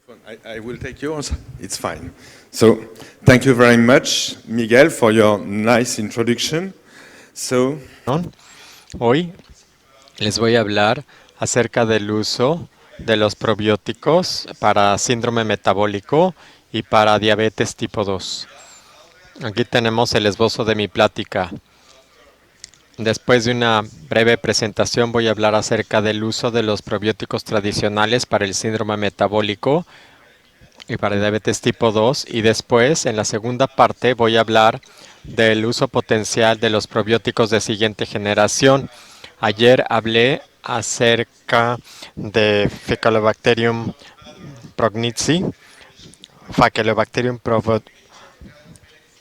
I will take yours. It's fine. So, thank you very much, Miguel, for your nice introduction. So, Hoy les voy a hablar acerca del uso de los probióticos para síndrome metabólico y para diabetes tipo 2. Aquí tenemos el esbozo de mi plática. Después de una breve presentación voy a hablar acerca del uso de los probióticos tradicionales para el síndrome metabólico y para diabetes tipo 2, y después en la segunda parte voy a hablar del uso potencial de los probióticos de siguiente generación. Ayer hablé acerca de Faecalibacterium prognitzi, Faecalibacterium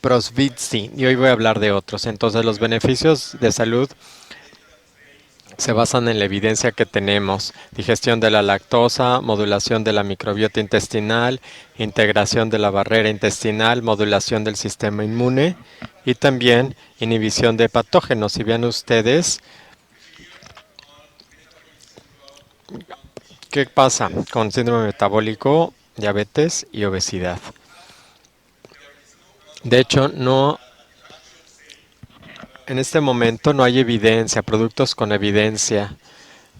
prosvitzi, y hoy voy a hablar de otros. Entonces, los beneficios de salud se basan en la evidencia que tenemos: digestión de la lactosa, modulación de la microbiota intestinal, integración de la barrera intestinal, modulación del sistema inmune y también inhibición de patógenos. Si vean ustedes, ¿qué pasa con síndrome metabólico, diabetes y obesidad? De hecho, en este momento no hay evidencia, productos con evidencia,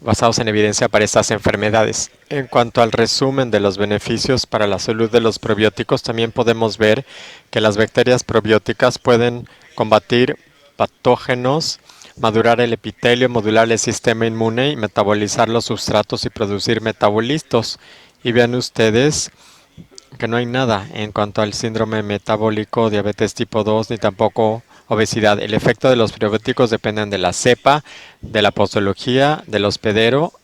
basados en evidencia para estas enfermedades. En cuanto al resumen de los beneficios para la salud de los probióticos, también podemos ver que las bacterias probióticas pueden combatir patógenos, madurar el epitelio, modular el sistema inmune y metabolizar los sustratos y producir metabolitos. Y vean ustedes que no hay nada en cuanto al síndrome metabólico, diabetes tipo 2, ni tampoco obesidad. El efecto de los probióticos dependen de la cepa, de la postología, del hospedero,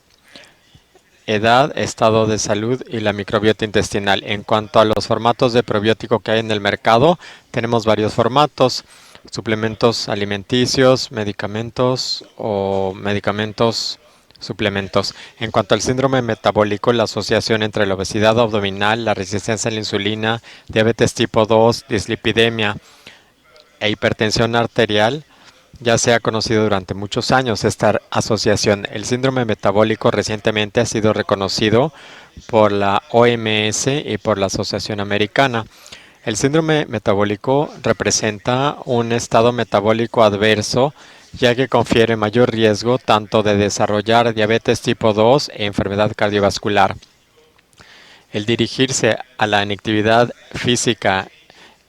edad, estado de salud y la microbiota intestinal. En cuanto a los formatos de probiótico que hay en el mercado, tenemos varios formatos: suplementos alimenticios, medicamentos o medicamentos suplementos. En cuanto al síndrome metabólico, la asociación entre la obesidad abdominal, la resistencia a la insulina, diabetes tipo 2, dislipidemia e hipertensión arterial ya se ha conocido durante muchos años. Esta asociación, el síndrome metabólico, recientemente ha sido reconocido por la OMS y por la Asociación Americana. El síndrome metabólico representa un estado metabólico adverso, ya que confiere mayor riesgo tanto de desarrollar diabetes tipo 2 e enfermedad cardiovascular. El dirigirse a la inactividad física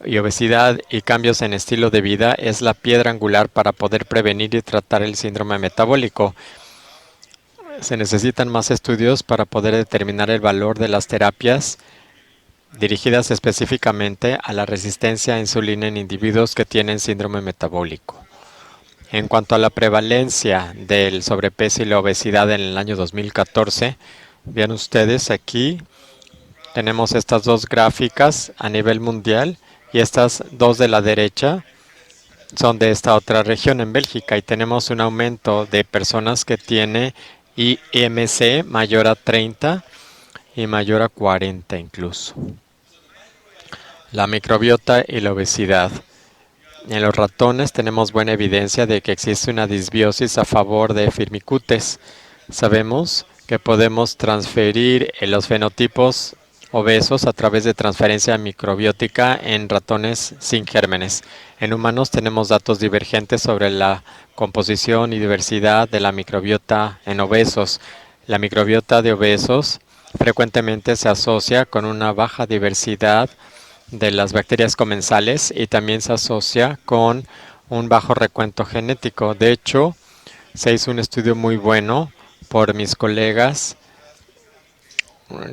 y obesidad y cambios en estilo de vida es la piedra angular para poder prevenir y tratar el síndrome metabólico. Se necesitan más estudios para poder determinar el valor de las terapias dirigidas específicamente a la resistencia a insulina en individuos que tienen síndrome metabólico. En cuanto a la prevalencia del sobrepeso y la obesidad en el año 2014, vean ustedes aquí, tenemos estas dos gráficas a nivel mundial, y estas dos de la derecha son de esta otra región en Bélgica, y tenemos un aumento de personas que tiene IMC mayor a 30 y mayor a 40 incluso. La microbiota y la obesidad. En los ratones tenemos buena evidencia de que existe una disbiosis a favor de Firmicutes. Sabemos que podemos transferir los fenotipos obesos a través de transferencia microbiótica en ratones sin gérmenes. En humanos tenemos datos divergentes sobre la composición y diversidad de la microbiota en obesos. La microbiota de obesos frecuentemente se asocia con una baja diversidad de las bacterias comensales y también se asocia con un bajo recuento genético. De hecho, se hizo un estudio muy bueno por mis colegas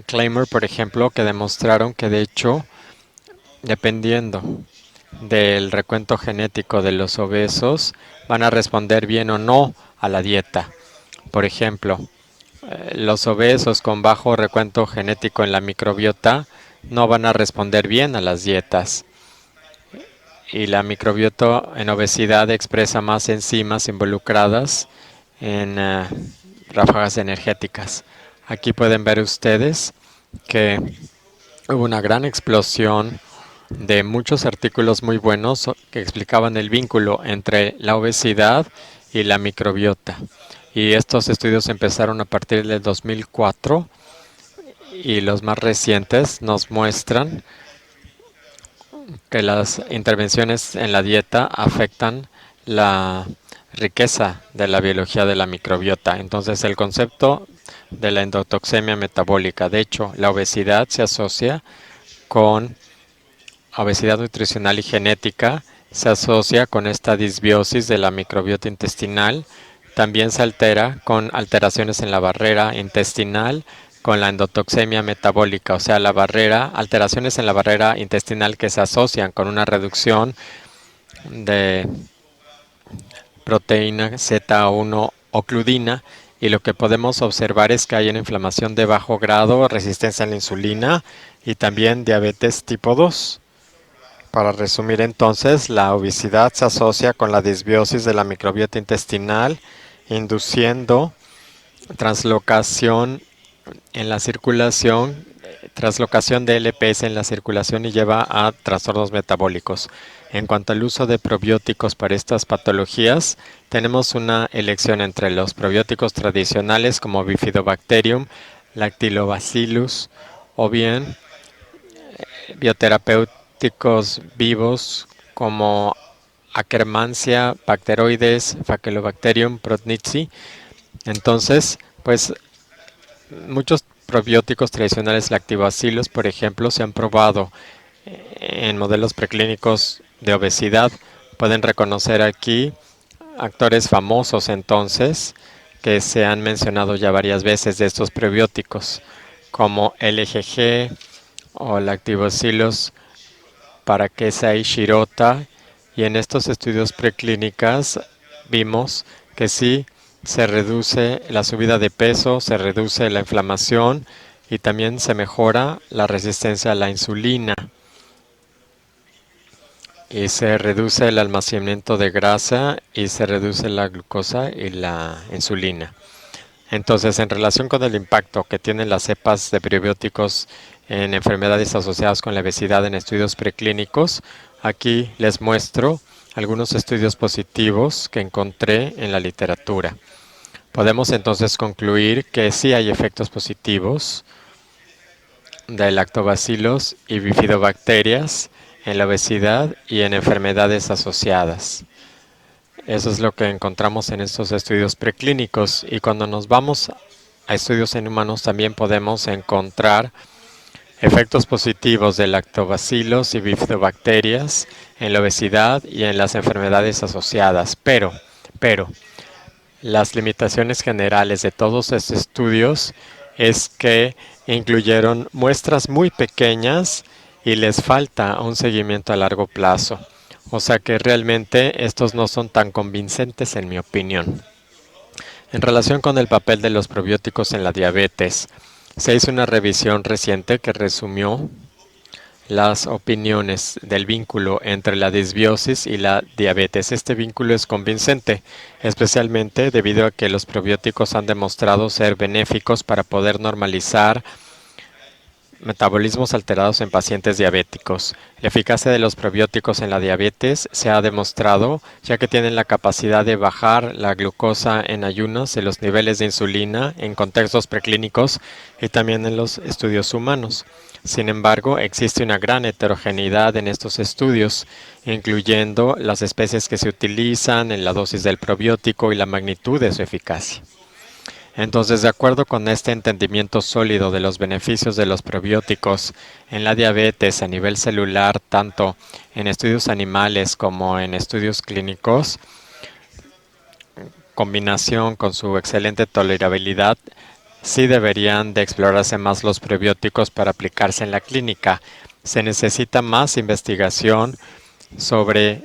Claimer, por ejemplo, que demostraron que de hecho, dependiendo del recuento genético de los obesos, van a responder bien o no a la dieta. Por ejemplo, los obesos con bajo recuento genético en la microbiota no van a responder bien a las dietas. Y la microbiota en obesidad expresa más enzimas involucradas en ráfagas energéticas. Aquí pueden ver ustedes que hubo una gran explosión de muchos artículos muy buenos que explicaban el vínculo entre la obesidad y la microbiota. Y estos estudios empezaron a partir del 2004 y los más recientes nos muestran que las intervenciones en la dieta afectan la riqueza de la biología de la microbiota. Entonces, el concepto de la endotoxemia metabólica, de hecho, la obesidad se asocia con obesidad nutricional y genética, se asocia con esta disbiosis de la microbiota intestinal. También se altera con alteraciones en la barrera intestinal, con la endotoxemia metabólica, o sea, alteraciones en la barrera intestinal que se asocian con una reducción de proteína Z1 ocludina, y lo que podemos observar es que hay una inflamación de bajo grado, resistencia a la insulina y también diabetes tipo 2. Para resumir entonces, la obesidad se asocia con la disbiosis de la microbiota intestinal, induciendo translocación en la circulación, translocación de LPS en la circulación y lleva a trastornos metabólicos. En cuanto al uso de probióticos para estas patologías, tenemos una elección entre los probióticos tradicionales como Bifidobacterium, Lactobacillus o bien bioterapéuticos vivos como Akkermansia, Bacteroides, Faecalibacterium prodnitzii. Entonces, pues muchos probióticos tradicionales lactobacillus, por ejemplo, se han probado en modelos preclínicos de obesidad. Pueden reconocer aquí actores famosos entonces que se han mencionado ya varias veces de estos probióticos, como LGG o Lactobacillus paracelsai shirota, y en estos estudios preclínicas vimos que sí se reduce la subida de peso, se reduce la inflamación y también se mejora la resistencia a la insulina y se reduce el almacenamiento de grasa y se reduce la glucosa y la insulina. Entonces, en relación con el impacto que tienen las cepas de prebióticos en enfermedades asociadas con la obesidad en estudios preclínicos, aquí les muestro algunos estudios positivos que encontré en la literatura. Podemos entonces concluir que sí hay efectos positivos de lactobacilos y bifidobacterias en la obesidad y en enfermedades asociadas. Eso es lo que encontramos en estos estudios preclínicos, y cuando nos vamos a estudios en humanos también podemos encontrar efectos positivos de lactobacilos y bifidobacterias en la obesidad y en las enfermedades asociadas. Pero, las limitaciones generales de todos estos estudios es que incluyeron muestras muy pequeñas y les falta un seguimiento a largo plazo. O sea que realmente estos no son tan convincentes en mi opinión. En relación con el papel de los probióticos en la diabetes, se hizo una revisión reciente que resumió las opiniones del vínculo entre la disbiosis y la diabetes. Este vínculo es convincente, especialmente debido a que los probióticos han demostrado ser benéficos para poder normalizar metabolismos alterados en pacientes diabéticos. La eficacia de los probióticos en la diabetes se ha demostrado, ya que tienen la capacidad de bajar la glucosa en ayunas y los niveles de insulina en contextos preclínicos y también en los estudios humanos. Sin embargo, existe una gran heterogeneidad en estos estudios, incluyendo las especies que se utilizan, en la dosis del probiótico y la magnitud de su eficacia. Entonces, de acuerdo con este entendimiento sólido de los beneficios de los probióticos en la diabetes a nivel celular, tanto en estudios animales como en estudios clínicos, combinación con su excelente tolerabilidad, sí deberían de explorarse más los probióticos para aplicarse en la clínica. Se necesita más investigación sobre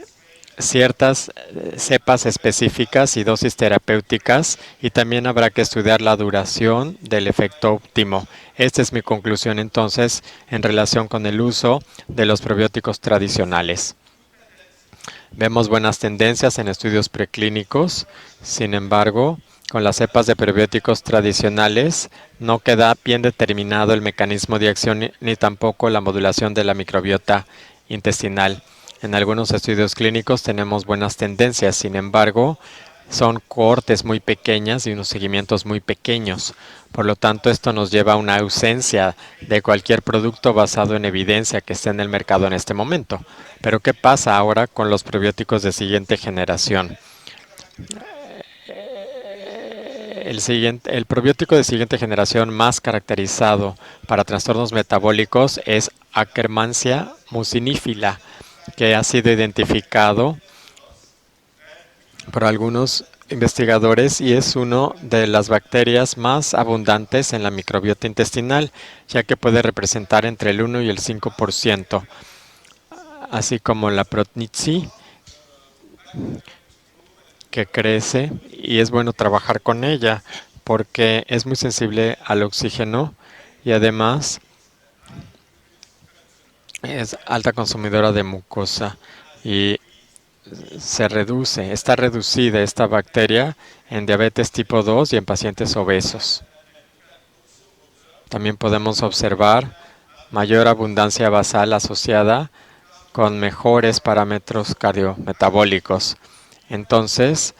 ciertas cepas específicas y dosis terapéuticas, y también habrá que estudiar la duración del efecto óptimo. Esta es mi conclusión entonces en relación con el uso de los probióticos tradicionales. Vemos buenas tendencias en estudios preclínicos, sin embargo, con las cepas de probióticos tradicionales no queda bien determinado el mecanismo de acción ni tampoco la modulación de la microbiota intestinal. En algunos estudios clínicos tenemos buenas tendencias, sin embargo, son cohortes muy pequeñas y unos seguimientos muy pequeños. Por lo tanto, esto nos lleva a una ausencia de cualquier producto basado en evidencia que esté en el mercado en este momento. Pero ¿qué pasa ahora con los probióticos de siguiente generación? El probiótico de siguiente generación más caracterizado para trastornos metabólicos es Akkermansia mucinifila, que ha sido identificado por algunos investigadores y es una de las bacterias más abundantes en la microbiota intestinal, ya que puede representar entre el 1 y el 5%, así como la Protnitzi, que crece y es bueno trabajar con ella porque es muy sensible al oxígeno y además es alta consumidora de mucosa y está reducida esta bacteria en diabetes tipo 2 y en pacientes obesos. También podemos observar mayor abundancia basal asociada con mejores parámetros cardiometabólicos. Entonces,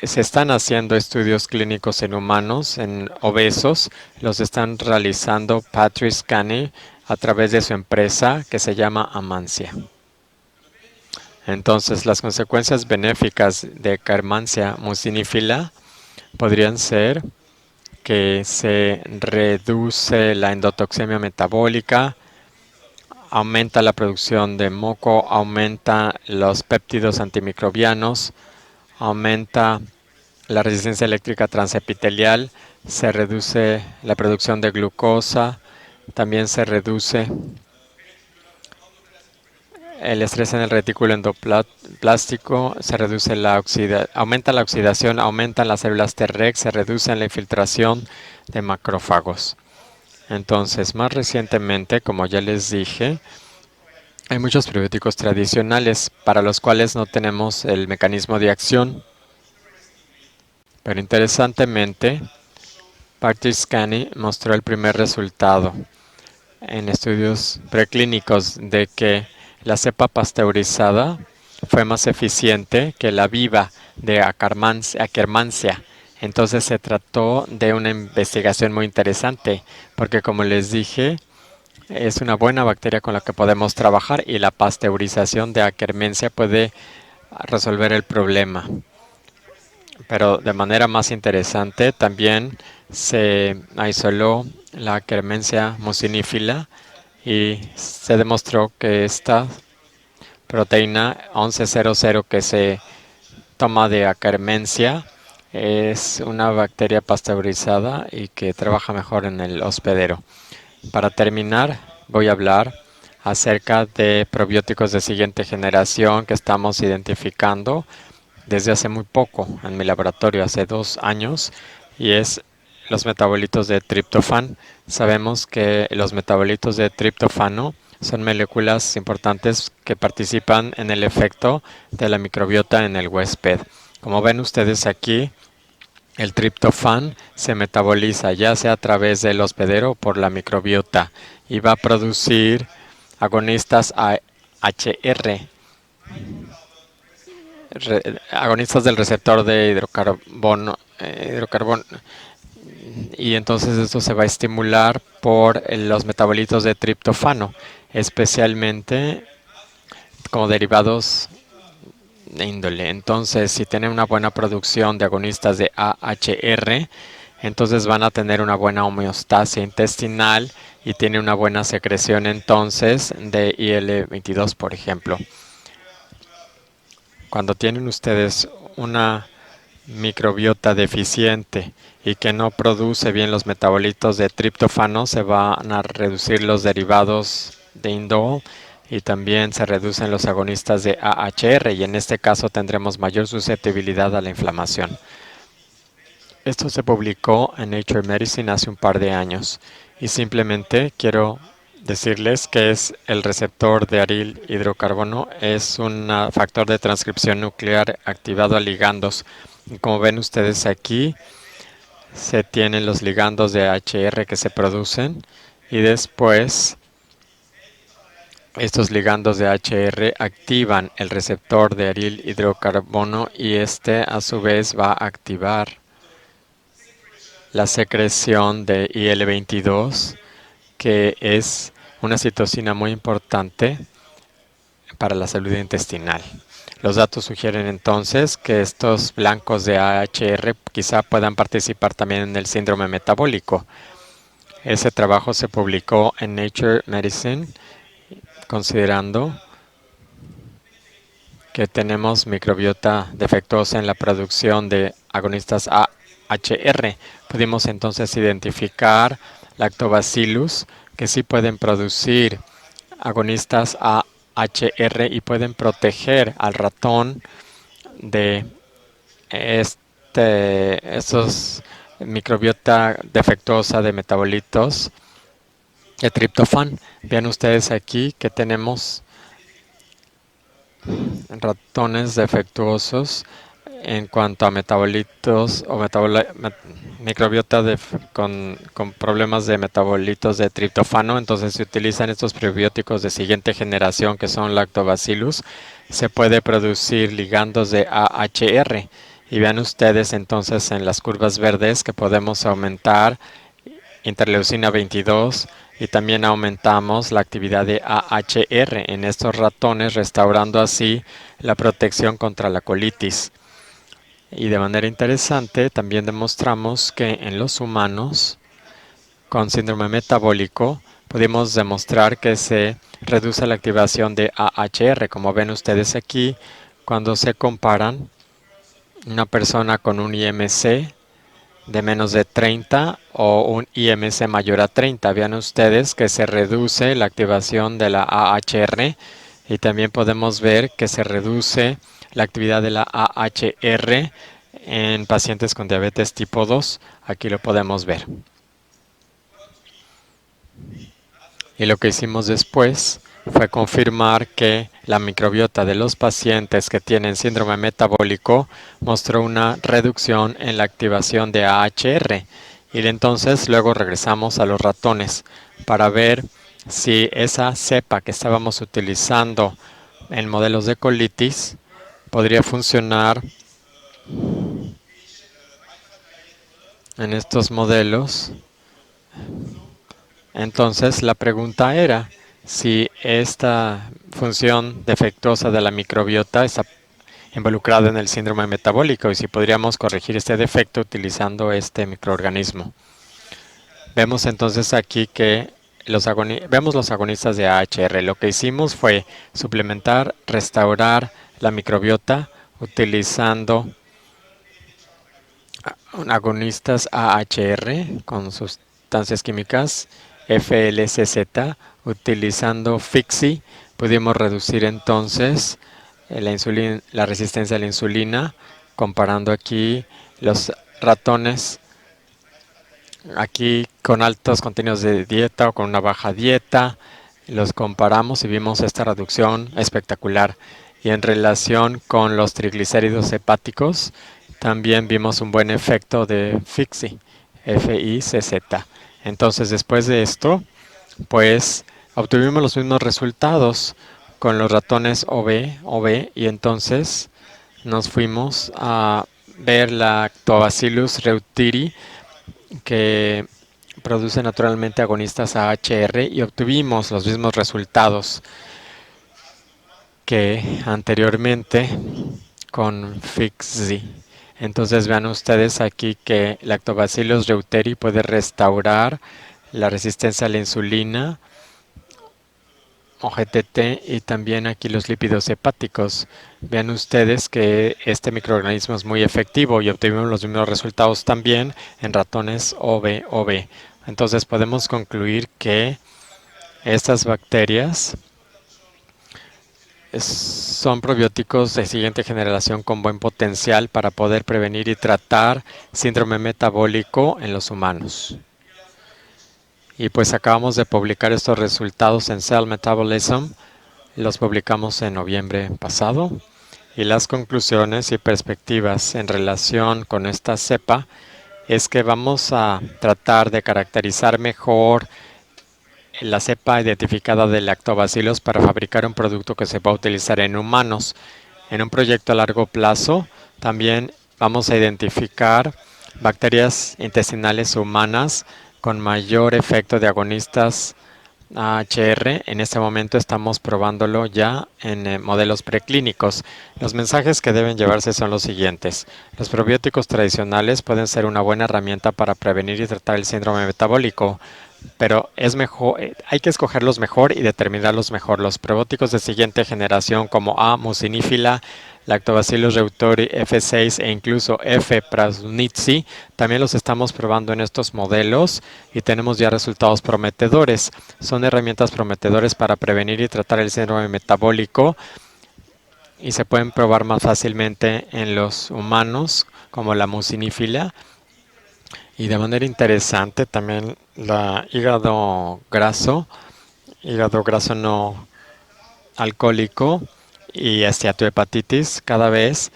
se están haciendo estudios clínicos en humanos, en obesos, los están realizando Patrice Canny a través de su empresa que se llama Amancia. Entonces, las consecuencias benéficas de Akkermansia mucinifila podrían ser que se reduce la endotoxemia metabólica, aumenta la producción de moco, aumenta los péptidos antimicrobianos, aumenta la resistencia eléctrica transepitelial, se reduce la producción de glucosa, también se reduce el estrés en el retículo endoplástico, se reduce aumenta la oxidación, aumentan las células Treg, se reduce la infiltración de macrófagos. Entonces, más recientemente, como ya les dije, hay muchos probióticos tradicionales para los cuales no tenemos el mecanismo de acción. Pero interesantemente, Patrice Canny mostró el primer resultado en estudios preclínicos de que la cepa pasteurizada fue más eficiente que la viva de Akkermansia. Entonces se trató de una investigación muy interesante, porque como les dije, es una buena bacteria con la que podemos trabajar y la pasteurización de Akkermansia puede resolver el problema. Pero de manera más interesante también se aisló la Akkermansia mucinifila y se demostró que esta proteína 1100 que se toma de Akkermansia es una bacteria pasteurizada y que trabaja mejor en el hospedero. Para terminar, voy a hablar acerca de probióticos de siguiente generación que estamos identificando desde hace muy poco en mi laboratorio, hace 2 años, y es los metabolitos de triptofán. Sabemos que los metabolitos de triptófano son moléculas importantes que participan en el efecto de la microbiota en el huésped. Como ven ustedes aquí, el triptofán se metaboliza ya sea a través del hospedero o por la microbiota y va a producir agonistas AHR, agonistas del receptor de hidrocarbono, y entonces esto se va a estimular por los metabolitos de triptófano, especialmente como derivados de índole. Entonces, si tienen una buena producción de agonistas de AHR, entonces van a tener una buena homeostasia intestinal y tiene una buena secreción entonces de IL-22, por ejemplo. Cuando tienen ustedes una microbiota deficiente y que no produce bien los metabolitos de triptófano, se van a reducir los derivados de indol y también se reducen los agonistas de AHR y en este caso tendremos mayor susceptibilidad a la inflamación. Esto se publicó en Nature Medicine hace un par de años y simplemente quiero decirles que es el receptor de aril hidrocarbono, es un factor de transcripción nuclear activado a ligandos. Y como ven ustedes aquí, se tienen los ligandos de AHR que se producen y después Estos ligandos de HR activan el receptor de aril hidrocarbono y este a su vez va a activar la secreción de IL-22, que es una citosina muy importante para la salud intestinal. Los datos sugieren entonces que estos blancos de AHR quizá puedan participar también en el síndrome metabólico. Ese trabajo se publicó en Nature Medicine, considerando que tenemos microbiota defectuosa en la producción de agonistas AHR. Pudimos entonces identificar lactobacillus que sí pueden producir agonistas AHR y pueden proteger al ratón de estos microbiota defectuosa de metabolitos de triptofán. Vean ustedes aquí que tenemos ratones defectuosos en cuanto a metabolitos o microbiota con problemas de metabolitos de triptofano. Entonces se utilizan estos prebióticos de siguiente generación que son lactobacillus. Se puede producir ligandos de AHR. Y vean ustedes entonces en las curvas verdes que podemos aumentar interleucina 22 y también aumentamos la actividad de AHR en estos ratones, restaurando así la protección contra la colitis. Y de manera interesante también demostramos que en los humanos con síndrome metabólico pudimos demostrar que se reduce la activación de AHR, como ven ustedes aquí, cuando se comparan una persona con un IMC de menos de 30 o un IMC mayor a 30. Vean ustedes que se reduce la activación de la AHR y también podemos ver que se reduce la actividad de la AHR en pacientes con diabetes tipo 2. Aquí lo podemos ver. Y lo que hicimos después fue confirmar que la microbiota de los pacientes que tienen síndrome metabólico mostró una reducción en la activación de AHR. Y entonces luego regresamos a los ratones para ver si esa cepa que estábamos utilizando en modelos de colitis podría funcionar en estos modelos. Entonces la pregunta era si esta función defectuosa de la microbiota está involucrada en el síndrome metabólico y si podríamos corregir este defecto utilizando este microorganismo. Vemos entonces aquí que vemos los agonistas de AHR. Lo que hicimos fue suplementar, restaurar la microbiota utilizando agonistas AHR con sustancias químicas FLCZ. Utilizando FIXI pudimos reducir entonces la resistencia a la insulina, comparando aquí los ratones aquí con altos contenidos de dieta o con una baja dieta. Los comparamos y vimos esta reducción espectacular. Y en relación con los triglicéridos hepáticos, también vimos un buen efecto de FIXI, FICZ. Entonces, después de esto, pues obtuvimos los mismos resultados con los ratones OB, y entonces nos fuimos a ver la Lactobacillus reuteri, que produce naturalmente agonistas AHR, y obtuvimos los mismos resultados que anteriormente con FIXI. Entonces vean ustedes aquí que Lactobacillus reuteri puede restaurar la resistencia a la insulina o GTT y también aquí los lípidos hepáticos. Vean ustedes que este microorganismo es muy efectivo y obtuvimos los mismos resultados también en ratones OB. Entonces podemos concluir que estas bacterias son probióticos de siguiente generación con buen potencial para poder prevenir y tratar síndrome metabólico en los humanos. Y pues acabamos de publicar estos resultados en Cell Metabolism. Los publicamos en noviembre pasado. Y las conclusiones y perspectivas en relación con esta cepa es que vamos a tratar de caracterizar mejor la cepa identificada de lactobacilos para fabricar un producto que se va a utilizar en humanos. En un proyecto a largo plazo, también vamos a identificar bacterias intestinales humanas con mayor efecto de agonistas AHR. En este momento estamos probándolo ya en modelos preclínicos. Los mensajes que deben llevarse son los siguientes. Los probióticos tradicionales pueden ser una buena herramienta para prevenir y tratar el síndrome metabólico, pero es mejor, hay que escogerlos mejor y determinarlos mejor. Los probióticos de siguiente generación como A. mucinífila, Lactobacillus reuteri F6 e incluso F. prausnitzii también los estamos probando en estos modelos y tenemos ya resultados prometedores. Son herramientas prometedoras para prevenir y tratar el síndrome metabólico y se pueden probar más fácilmente en los humanos como la mucinífila. Y de manera interesante también la hígado graso no alcohólico y esteatohepatitis cada vez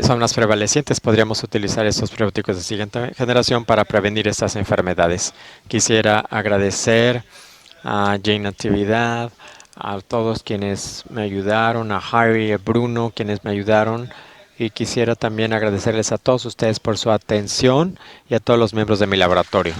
son más prevalecientes. Podríamos utilizar estos probióticos de siguiente generación para prevenir estas enfermedades. Quisiera agradecer a Jane Natividad, a todos quienes me ayudaron, a Harry y a Bruno quienes me ayudaron. Y quisiera también agradecerles a todos ustedes por su atención y a todos los miembros de mi laboratorio.